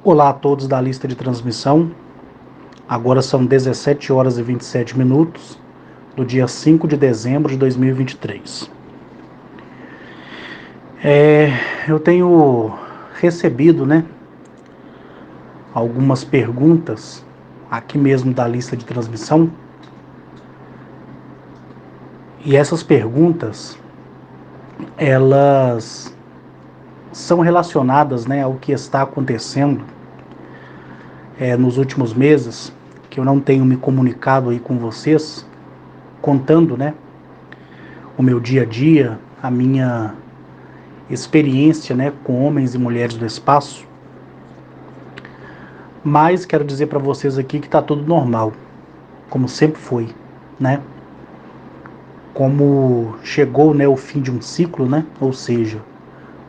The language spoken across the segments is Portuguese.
Olá a todos da lista de transmissão. Agora são 17 horas e 27 minutos do dia 5 de dezembro de 2023. Eu tenho recebido, algumas perguntas aqui mesmo da lista de transmissão. E essas perguntas, elas são relacionadas, ao que está acontecendo nos últimos meses, que eu não tenho me comunicado aí com vocês, contando, o meu dia a dia, a minha experiência, com homens e mulheres do espaço. Mas quero dizer para vocês aqui que está tudo normal, como sempre foi, Como chegou, o fim de um ciclo, ou seja,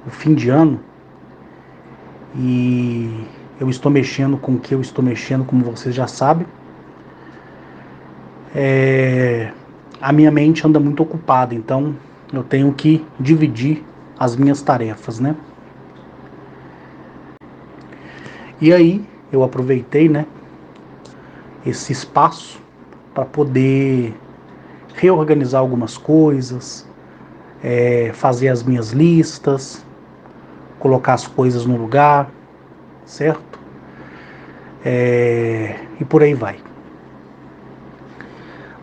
o fim de ano, e eu estou mexendo com o que eu estou mexendo, como vocês já sabem. A minha mente anda muito ocupada, então eu tenho que dividir as minhas tarefas, E aí eu aproveitei, esse espaço para poder reorganizar algumas coisas, fazer as minhas listas, colocar as coisas no lugar, certo? E por aí vai.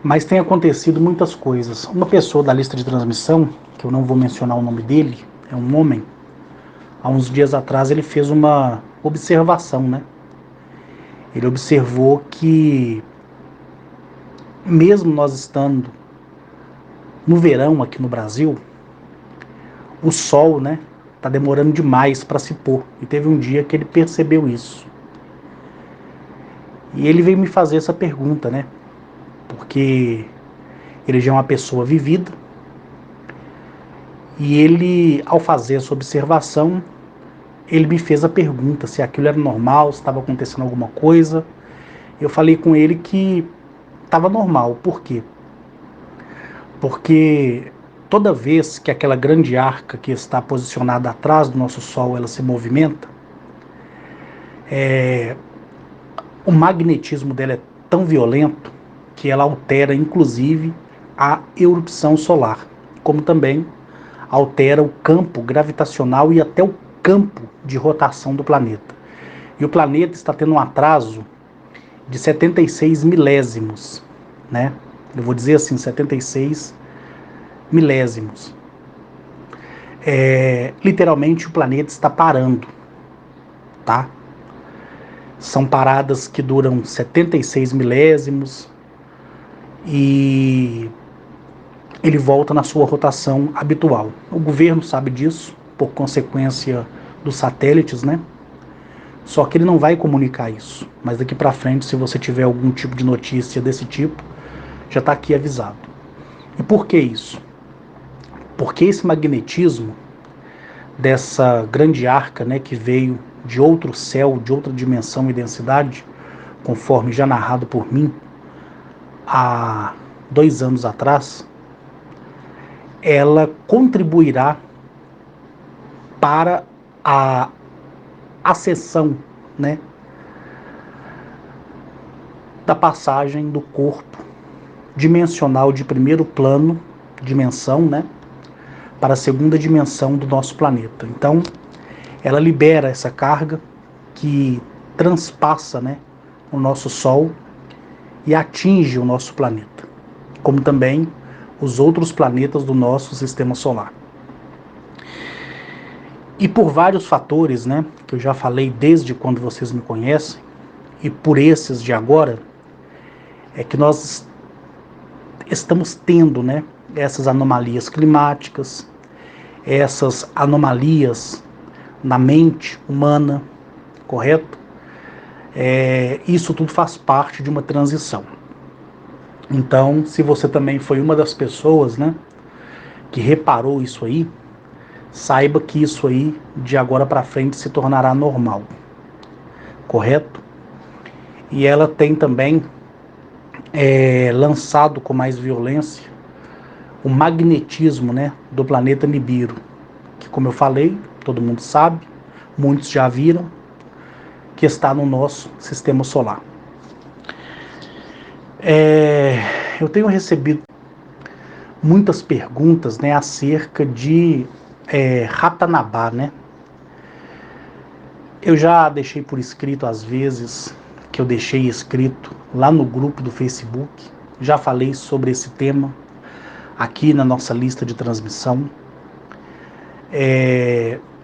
Mas tem acontecido muitas coisas. Uma pessoa da lista de transmissão, que eu não vou mencionar o nome dele, é um homem. Há uns dias atrás ele fez uma observação, Ele observou que, mesmo nós estando no verão aqui no Brasil, o sol, tá demorando demais para se pôr. E teve um dia que ele percebeu isso. E ele veio me fazer essa pergunta, Porque ele já é uma pessoa vivida. E ele, ao fazer essa observação, ele me fez a pergunta se aquilo era normal, se estava acontecendo alguma coisa. Eu falei com ele que estava normal. Por quê? Porque toda vez que aquela grande arca que está posicionada atrás do nosso Sol, ela se movimenta, o magnetismo dela é tão violento que ela altera, inclusive, a erupção solar, como também altera o campo gravitacional e até o campo de rotação do planeta. E o planeta está tendo um atraso de 76 milésimos, Eu vou dizer assim, 76 milésimos. Literalmente o planeta está parando, tá? São paradas que duram 76 milésimos e ele volta na sua rotação habitual. O governo sabe disso, por consequência dos satélites, Só que ele não vai comunicar isso. Mas daqui para frente, se você tiver algum tipo de notícia desse tipo, já está aqui avisado. E por que isso? Porque esse magnetismo dessa grande arca, que veio de outro céu, de outra dimensão e densidade, conforme já narrado por mim há 2 anos atrás, ela contribuirá para a acessão, da passagem do corpo dimensional de primeiro plano, dimensão, para a segunda dimensão do nosso planeta. Então, ela libera essa carga que transpassa, o nosso Sol e atinge o nosso planeta, como também os outros planetas do nosso sistema solar. E por vários fatores, que eu já falei desde quando vocês me conhecem, e por esses de agora, é que nós estamos tendo, essas anomalias climáticas, essas anomalias na mente humana, correto? Isso tudo faz parte de uma transição. Então, se você também foi uma das pessoas, que reparou isso aí, saiba que isso aí, de agora para frente, se tornará normal, correto? E ela tem também lançado com mais violência o magnetismo, do planeta Nibiru, que, como eu falei, todo mundo sabe, muitos já viram, que está no nosso sistema solar. Eu tenho recebido muitas perguntas, né, acerca de Ratanabá, né? Eu já deixei por escrito às vezes, que eu deixei escrito lá no grupo do Facebook, já falei sobre esse tema aqui na nossa lista de transmissão.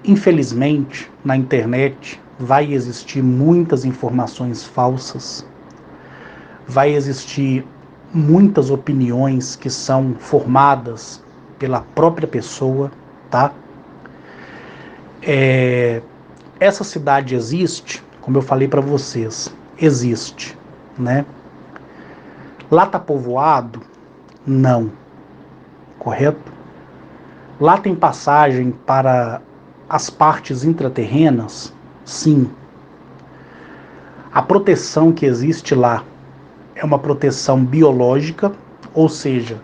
Infelizmente, na internet vai existir muitas informações falsas, vai existir muitas opiniões que são formadas pela própria pessoa, tá? Essa cidade existe, como eu falei para vocês, existe, né? Lá tá povoado? Não, correto? Lá tem passagem para as partes intraterrenas? Sim. A proteção que existe lá é uma proteção biológica, ou seja,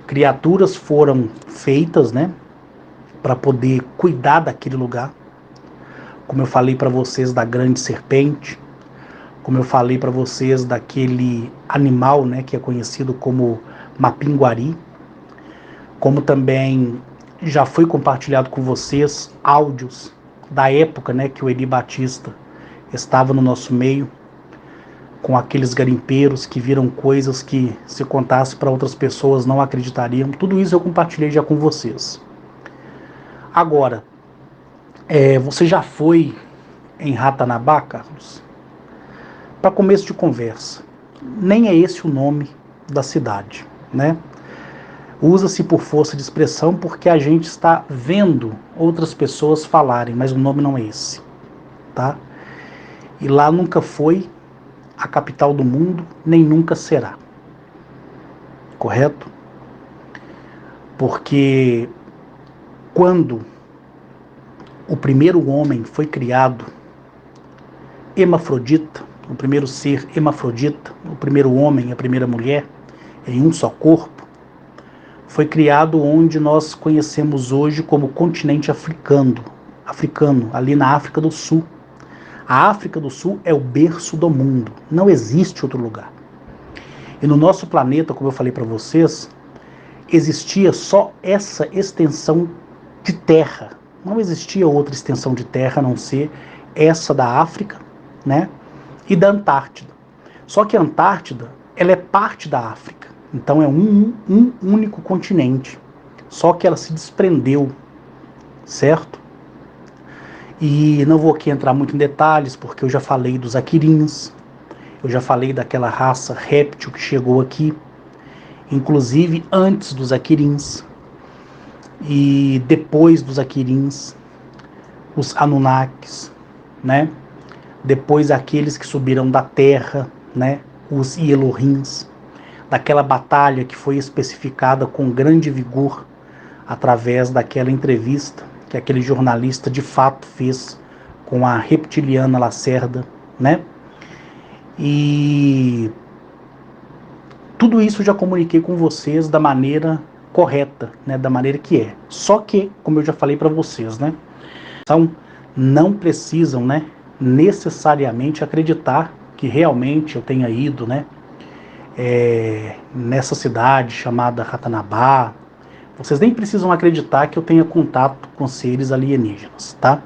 criaturas foram feitas, né, para poder cuidar daquele lugar. Como eu falei para vocês da grande serpente, como eu falei para vocês daquele animal, né, que é conhecido como mapinguari, como também já foi compartilhado com vocês áudios da época, né, que o Edi Batista estava no nosso meio, com aqueles garimpeiros que viram coisas que, se contasse para outras pessoas, não acreditariam. Tudo isso eu compartilhei já com vocês. Agora, você já foi em Ratanabá, Carlos? Para começo de conversa, nem é esse o nome da cidade, né? Usa-se por força de expressão porque a gente está vendo outras pessoas falarem, mas o nome não é esse, tá? E lá nunca foi a capital do mundo, nem nunca será. Correto? Porque quando o primeiro homem foi criado hermafrodita, o primeiro ser hermafrodita, o primeiro homem, a primeira mulher, em um só corpo, foi criado onde nós conhecemos hoje como continente africano, ali na África do Sul. A África do Sul é o berço do mundo, não existe outro lugar. E no nosso planeta, como eu falei para vocês, existia só essa extensão de terra. Não existia outra extensão de terra a não ser essa da África, né, e da Antártida. Só que a Antártida, ela é parte da África. Então é um único continente. Só que ela se desprendeu, certo? E não vou aqui entrar muito em detalhes, porque eu já falei dos aquirins, eu já falei daquela raça réptil que chegou aqui, inclusive antes dos aquirins, e depois dos aquirins, os Anunnakis, né? Depois aqueles que subiram da terra, né? Os Elohins, daquela batalha que foi especificada com grande vigor através daquela entrevista que aquele jornalista de fato fez com a reptiliana Lacerda, né? E tudo isso eu já comuniquei com vocês da maneira correta, né? Da maneira que é. Só que, como eu já falei para vocês, né? Não precisam, né, necessariamente acreditar que realmente eu tenha ido, né, nessa cidade chamada Ratanabá. Vocês nem precisam acreditar que eu tenha contato com seres alienígenas, tá?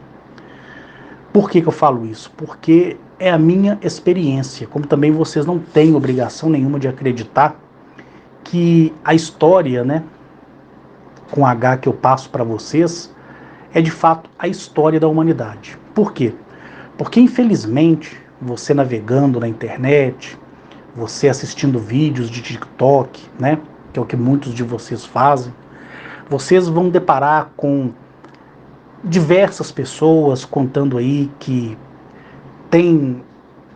Por que eu falo isso? Porque é a minha experiência, como também vocês não têm obrigação nenhuma de acreditar que a história, né, com H que eu passo para vocês, é de fato a história da humanidade. Por quê? Porque infelizmente, você navegando na internet, você assistindo vídeos de TikTok, né, que é o que muitos de vocês fazem, vocês vão deparar com diversas pessoas contando aí que tem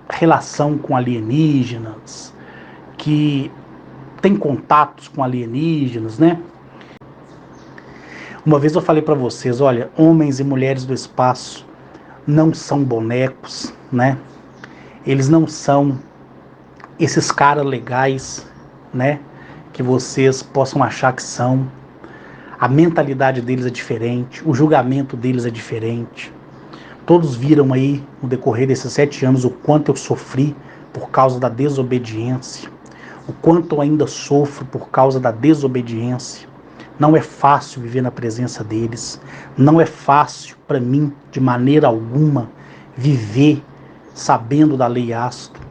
relação com alienígenas, que tem contatos com alienígenas, né? Uma vez eu falei para vocês, olha, homens e mulheres do espaço não são bonecos, né? Eles não são esses caras legais, né? Que vocês possam achar que são. A mentalidade deles é diferente, o julgamento deles é diferente. Todos viram aí, no decorrer desses 7 anos, o quanto eu sofri por causa da desobediência, o quanto eu ainda sofro por causa da desobediência. Não é fácil viver na presença deles, não é fácil para mim, de maneira alguma, viver sabendo da lei Astro.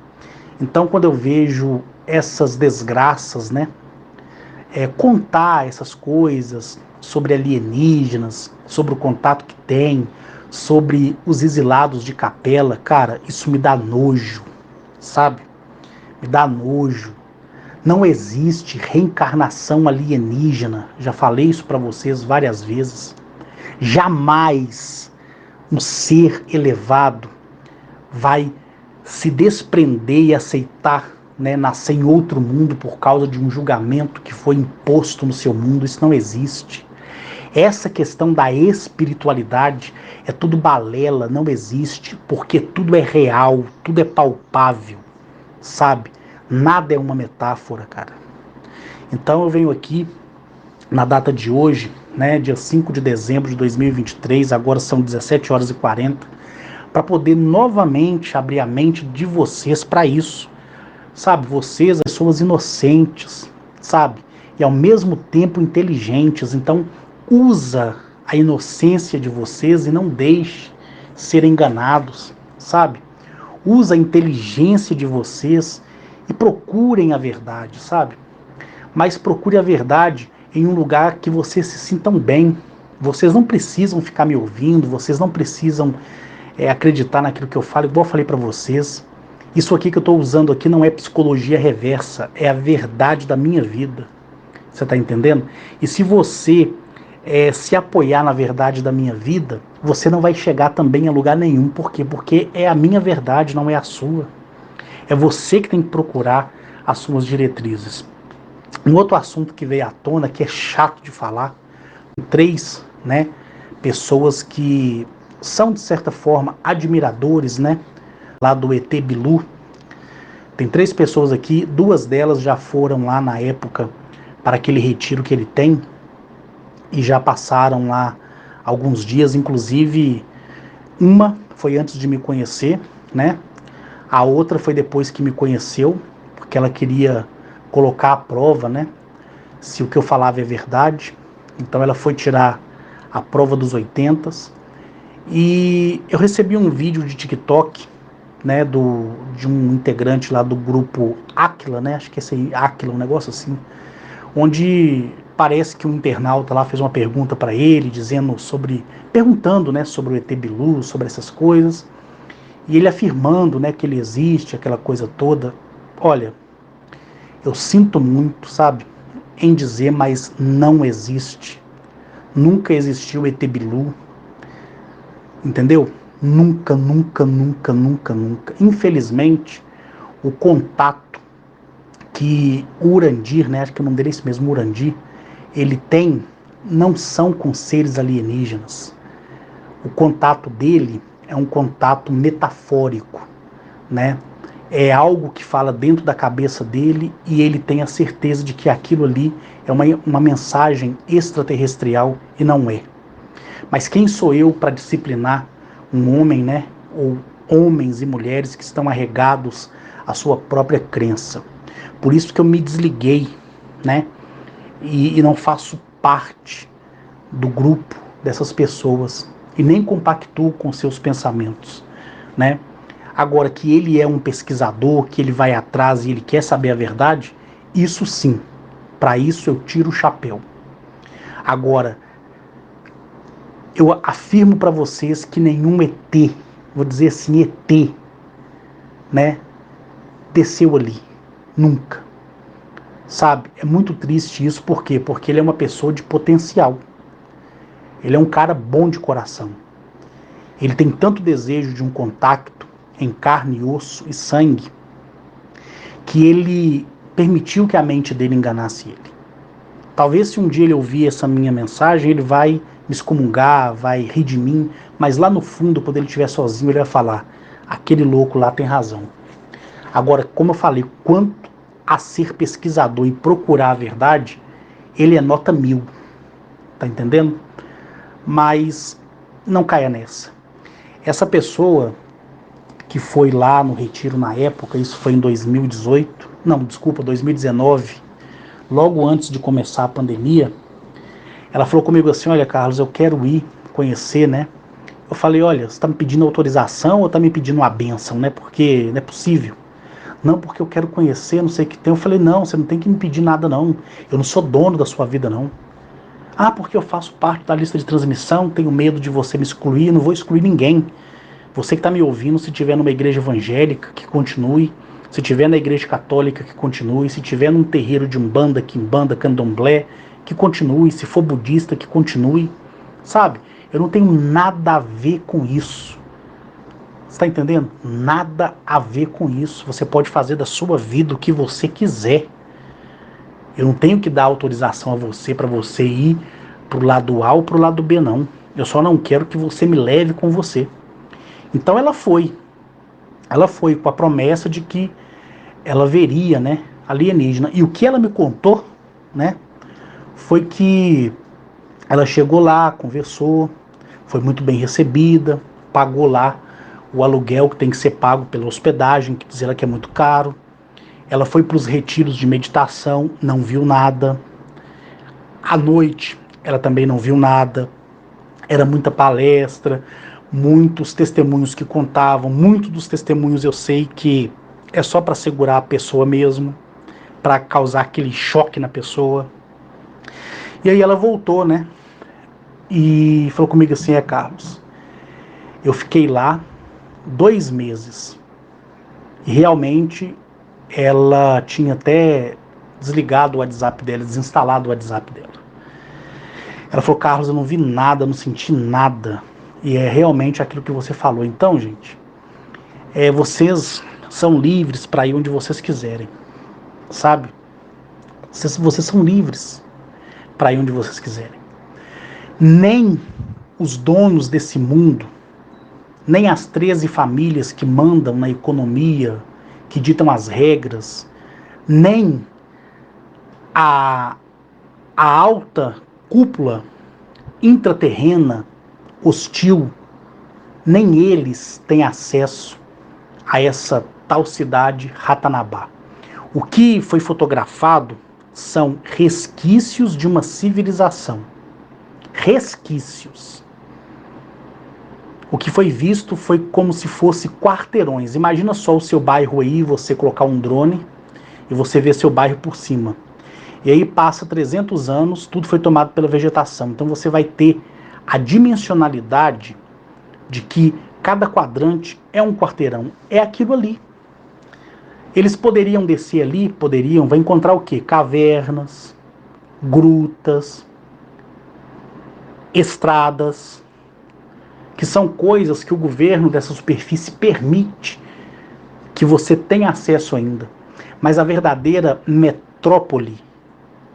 Então, quando eu vejo essas desgraças, né, contar essas coisas sobre alienígenas, sobre o contato que tem, sobre os exilados de capela, cara, isso me dá nojo, sabe? Me dá nojo. Não existe reencarnação alienígena. Já falei isso para vocês várias vezes. Jamais um ser elevado vai se desprender e aceitar, né, nascer em outro mundo por causa de um julgamento que foi imposto no seu mundo. Isso não existe. Essa questão da espiritualidade é tudo balela, não existe, porque tudo é real, tudo é palpável, sabe? Nada é uma metáfora, cara. Então eu venho aqui na data de hoje, né, dia 5 de dezembro de 2023, agora são 17h40, para poder novamente abrir a mente de vocês para isso, sabe? Vocês, as pessoas inocentes, sabe? E ao mesmo tempo inteligentes. Então, usa a inocência de vocês e não deixe ser enganados, sabe? Usa a inteligência de vocês e procurem a verdade, sabe? Mas procure a verdade em um lugar que vocês se sintam bem. Vocês não precisam ficar me ouvindo, vocês não precisam acreditar naquilo que eu falo, igual eu falei para vocês. Isso aqui que eu estou usando aqui não é psicologia reversa, é a verdade da minha vida. Você está entendendo? E se você se apoiar na verdade da minha vida, você não vai chegar também a lugar nenhum. Por quê? Porque é a minha verdade, não é a sua. É você que tem que procurar as suas diretrizes. Um outro assunto que veio à tona, que é chato de falar, 3, né, pessoas que são, de certa forma, admiradores, né, lá do ET Bilu. Tem 3 pessoas aqui, 2 delas já foram lá na época para aquele retiro que ele tem e já passaram lá alguns dias, inclusive uma foi antes de me conhecer, né? A outra foi depois que me conheceu, porque ela queria colocar à prova, né, se o que eu falava é verdade. Então ela foi tirar a prova dos 80. E eu recebi um vídeo de TikTok, né, de um integrante lá do grupo Aquila, né, acho que esse aí, Aquila, um negócio assim, onde parece que um internauta lá fez uma pergunta para ele, perguntando, né, sobre o ET Bilu, sobre essas coisas, e ele afirmando, né, que ele existe, aquela coisa toda. Olha, eu sinto muito, sabe, em dizer, mas não existe. Nunca existiu ET Bilu, entendeu? Nunca, nunca, nunca, nunca, nunca. Infelizmente, o contato que o Urandir, né, acho que o nome dele é esse mesmo, Urandir, ele tem, não são com seres alienígenas. O contato dele é um contato metafórico, né? É algo que fala dentro da cabeça dele e ele tem a certeza de que aquilo ali é uma mensagem extraterrestrial e não é. Mas quem sou eu para disciplinar um homem, né? Ou homens e mulheres que estão arregados à sua própria crença. Por isso que eu me desliguei, né? E não faço parte do grupo dessas pessoas e nem compactuo com seus pensamentos, né? Agora, que ele é um pesquisador, que ele vai atrás e ele quer saber a verdade, isso sim, para isso eu tiro o chapéu. Agora, eu afirmo para vocês que nenhum ET, vou dizer assim, ET, né, desceu ali, nunca. Sabe, é muito triste isso, por quê? Porque ele é uma pessoa de potencial. Ele é um cara bom de coração. Ele tem tanto desejo de um contato em carne, osso e sangue, que ele permitiu que a mente dele enganasse ele. Talvez se um dia ele ouvir essa minha mensagem, ele vai me excomungar, vai rir de mim, mas lá no fundo, quando ele estiver sozinho, ele vai falar, aquele louco lá tem razão. Agora, como eu falei, quanto a ser pesquisador e procurar a verdade, ele é nota 1000, tá entendendo? Mas não caia nessa. Essa pessoa que foi lá no retiro na época, isso foi em 2018, não, desculpa, 2019, logo antes de começar a pandemia, ela falou comigo assim: olha, Carlos, eu quero ir conhecer, né? Eu falei: olha, você está me pedindo autorização ou está me pedindo uma bênção, né? Porque não é possível. Não, porque eu quero conhecer, não sei o que tem. Eu falei: não, você não tem que me pedir nada, não. Eu não sou dono da sua vida, não. Ah, porque eu faço parte da lista de transmissão, tenho medo de você me excluir, não vou excluir ninguém. Você que está me ouvindo, se tiver numa igreja evangélica, que continue. Se tiver na igreja católica, que continue. Se tiver num terreiro de umbanda, quimbanda, candomblé, que continue. Se for budista, que continue. Sabe? Eu não tenho nada a ver com isso. Você está entendendo? Nada a ver com isso. Você pode fazer da sua vida o que você quiser. Eu não tenho que dar autorização a você para você ir pro lado A ou pro lado B, não. Eu só não quero que você me leve com você. Então ela foi. Ela foi com a promessa de que ela veria, né, alienígena. E o que ela me contou, né, foi que ela chegou lá, conversou, foi muito bem recebida, pagou lá o aluguel que tem que ser pago pela hospedagem, que diz ela que é muito caro. Ela foi para os retiros de meditação, não viu nada. À noite, ela também não viu nada. Era muita palestra, muitos testemunhos que contavam. Muitos dos testemunhos eu sei que é só para segurar a pessoa mesmo, para causar aquele choque na pessoa. E aí ela voltou, né? E falou comigo assim: Carlos, eu fiquei lá 2 meses. E realmente ela tinha até desligado o WhatsApp dela, desinstalado o WhatsApp dela. Ela falou: Carlos, eu não vi nada, não senti nada. E é realmente aquilo que você falou. Então, gente, vocês são livres para ir onde vocês quiserem, sabe? Vocês são livres para ir onde vocês quiserem. Nem os donos desse mundo, nem as 13 famílias que mandam na economia, que ditam as regras, nem a, a alta cúpula intraterrena hostil, nem eles têm acesso a essa tal cidade Ratanabá. O que foi fotografado são resquícios de uma civilização. Resquícios. O que foi visto foi como se fosse quarteirões. Imagina só o seu bairro aí, você colocar um drone e você ver seu bairro por cima. E aí passa 300 anos, tudo foi tomado pela vegetação. Então você vai ter a dimensionalidade de que cada quadrante é um quarteirão. É aquilo ali. Eles poderiam descer ali, vai encontrar o quê? Cavernas, grutas, estradas, que são coisas que o governo dessa superfície permite que você tenha acesso ainda. Mas a verdadeira metrópole,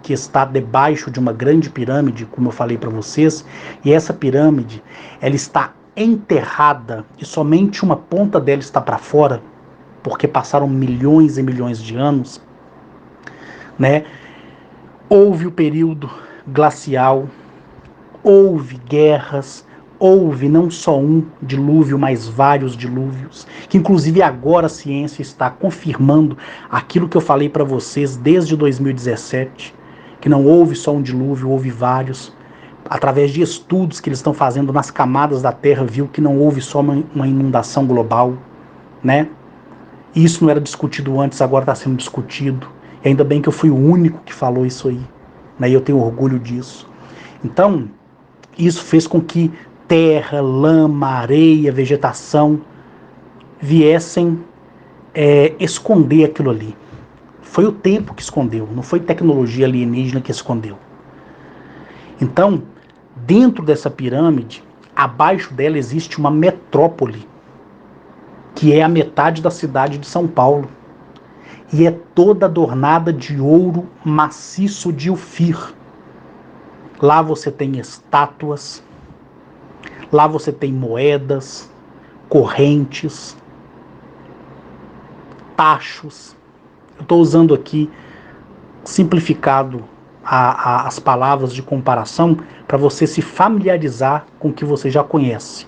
que está debaixo de uma grande pirâmide, como eu falei para vocês, e essa pirâmide, ela está enterrada e somente uma ponta dela está para fora, porque passaram milhões e milhões de anos, né? Houve o período glacial, houve guerras, houve não só um dilúvio, mas vários dilúvios, que inclusive agora a ciência está confirmando aquilo que eu falei para vocês desde 2017, que não houve só um dilúvio, houve vários. Através de estudos que eles estão fazendo nas camadas da Terra, viu que não houve só uma inundação global, né? Isso não era discutido antes, agora está sendo discutido. E ainda bem que eu fui o único que falou isso aí, né? E eu tenho orgulho disso. Então, isso fez com que terra, lama, areia, vegetação viessem esconder aquilo ali. Foi o tempo que escondeu, não foi tecnologia alienígena que escondeu. Então, dentro dessa pirâmide, abaixo dela existe uma metrópole, que é a metade da cidade de São Paulo. E é toda adornada de ouro maciço de Ofir. Lá você tem estátuas, lá você tem moedas, correntes, tachos. Eu estou usando aqui simplificado as palavras de comparação para você se familiarizar com o que você já conhece.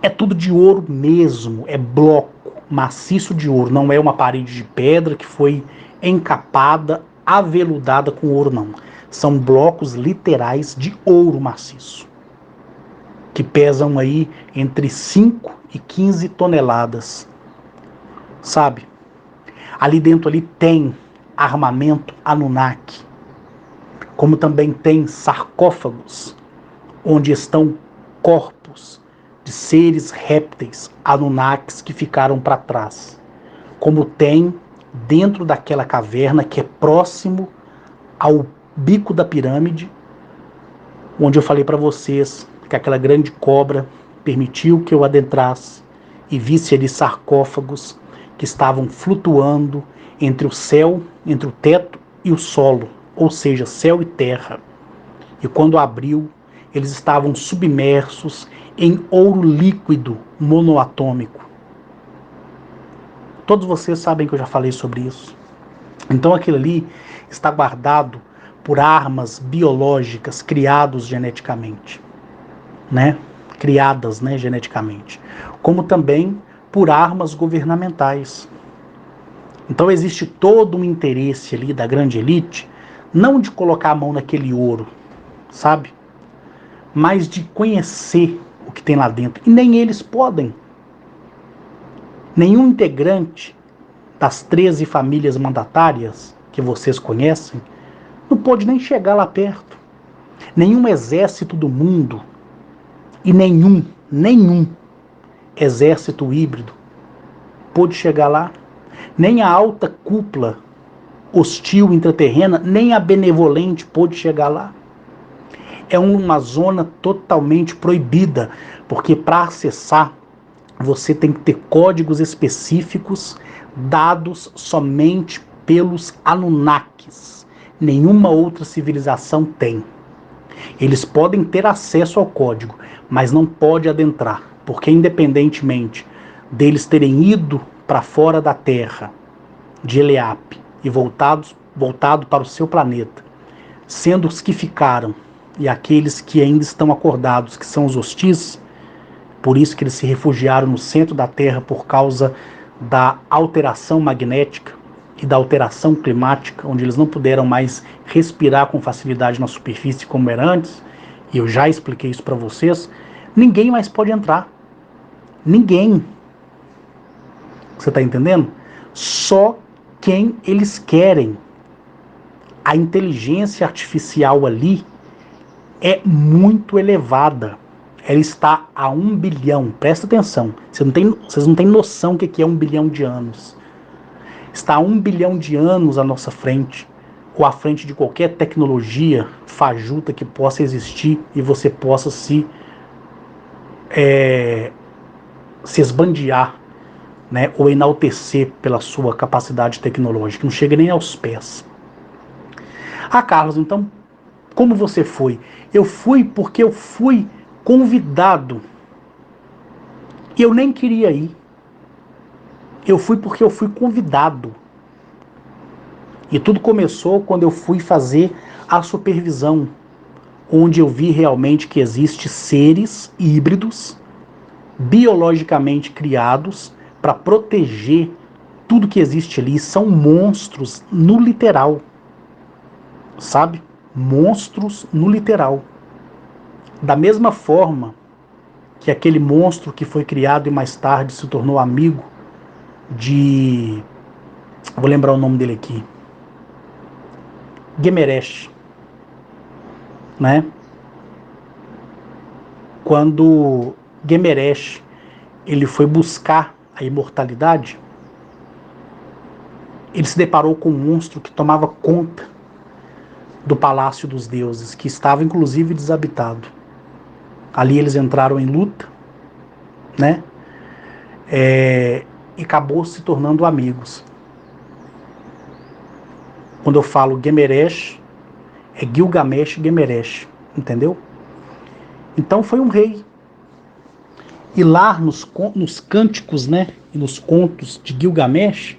É tudo de ouro mesmo, é bloco maciço de ouro, não é uma parede de pedra que foi encapada, aveludada com ouro, não. São blocos literais de ouro maciço, que pesam aí entre 5 e 15 toneladas, sabe? Ali dentro ali tem armamento Anunnaki, como também tem sarcófagos, onde estão corpos de seres répteis Anunnakis que ficaram para trás. Como tem dentro daquela caverna que é próximo ao bico da pirâmide, onde eu falei para vocês que aquela grande cobra permitiu que eu adentrasse e visse ali sarcófagos que estavam flutuando entre o céu, entre o teto e o solo, ou seja, céu e terra. E quando abriu, eles estavam submersos em ouro líquido monoatômico. Todos vocês sabem que eu já falei sobre isso. Então aquilo ali está guardado por armas biológicas criadas geneticamente, né? Criadas, né, geneticamente, como também por armas governamentais. Então existe todo um interesse ali da grande elite, não de colocar a mão naquele ouro, sabe? Mas de conhecer o que tem lá dentro. E nem eles podem. Nenhum integrante das 13 famílias mandatárias que vocês conhecem não pode nem chegar lá perto. Nenhum exército do mundo e nenhum exército híbrido pôde chegar lá. Nem a alta cúpula hostil intraterrena, nem a benevolente pôde chegar lá. É uma zona totalmente proibida, porque para acessar você tem que ter códigos específicos dados somente pelos Anunnakis. Nenhuma outra civilização tem. Eles podem ter acesso ao código, mas não pode adentrar, porque independentemente deles terem ido para fora da Terra, de Eleap, e voltado para o seu planeta, sendo os que ficaram e aqueles que ainda estão acordados, que são os hostis, por isso que eles se refugiaram no centro da Terra por causa da alteração magnética e da alteração climática, onde eles não puderam mais respirar com facilidade na superfície como era antes, e eu já expliquei isso para vocês. Ninguém mais pode entrar. Ninguém. Você está entendendo? Só quem eles querem. A inteligência artificial ali é muito elevada. Ela está a 1 bilhão. Presta atenção. Vocês não têm noção o que é 1 bilhão de anos. Está a 1 bilhão de anos à nossa frente, ou à frente de qualquer tecnologia fajuta que possa existir e você possa se esbandiar, né, ou enaltecer pela sua capacidade tecnológica. Não chega nem aos pés. Ah, Carlos, então, como você foi? Eu fui porque eu fui convidado. E eu nem queria ir. Eu fui porque eu fui convidado. E tudo começou quando eu fui fazer a supervisão, onde eu vi realmente que existem seres híbridos, biologicamente criados, para proteger tudo que existe ali. São monstros no literal, sabe? Monstros no literal. Da mesma forma que aquele monstro que foi criado e mais tarde se tornou amigo de... Vou lembrar o nome dele aqui. Gemeresh, né? Quando Gemeresh ele foi buscar a imortalidade, ele se deparou com um monstro que tomava conta do Palácio dos Deuses, que estava inclusive desabitado. Ali eles entraram em luta, né? E acabou se tornando amigos. Quando eu falo Gemeresh, é Gilgamesh Gemeresh, entendeu? Então foi um rei. E lá nos cânticos, né, e nos contos de Gilgamesh,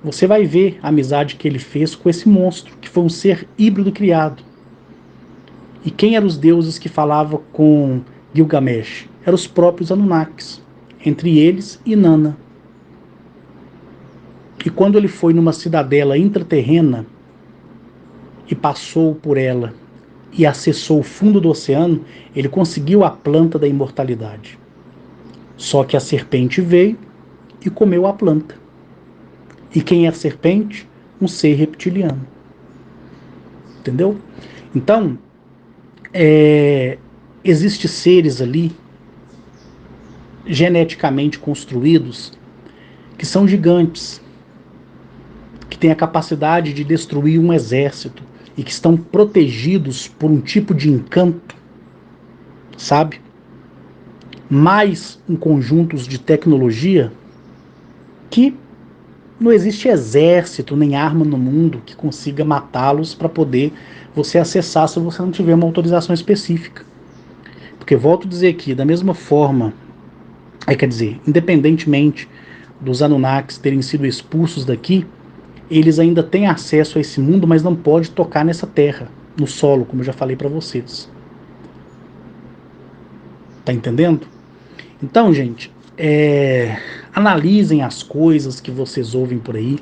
você vai ver a amizade que ele fez com esse monstro, que foi um ser híbrido criado. E quem eram os deuses que falavam com Gilgamesh? eram os próprios Anunnakis, entre eles Inanna. E quando ele foi numa cidadela intraterrena e passou por ela e acessou o fundo do oceano, ele conseguiu a planta da imortalidade. Só que a serpente veio e comeu a planta. E quem é a serpente? Um ser reptiliano. Entendeu? Então, existem seres ali geneticamente construídos que são gigantes, que têm a capacidade de destruir um exército e que estão protegidos por um tipo de encanto, sabe? Mais um conjunto de tecnologia que não existe exército nem arma no mundo que consiga matá-los para poder você acessar se você não tiver uma autorização específica. Porque, volto a dizer aqui, da mesma forma, quer dizer, independentemente dos Anunnakis terem sido expulsos daqui, eles ainda têm acesso a esse mundo, mas não pode tocar nessa terra, no solo, como eu já falei para vocês. Tá entendendo? Então, gente, analisem as coisas que vocês ouvem por aí,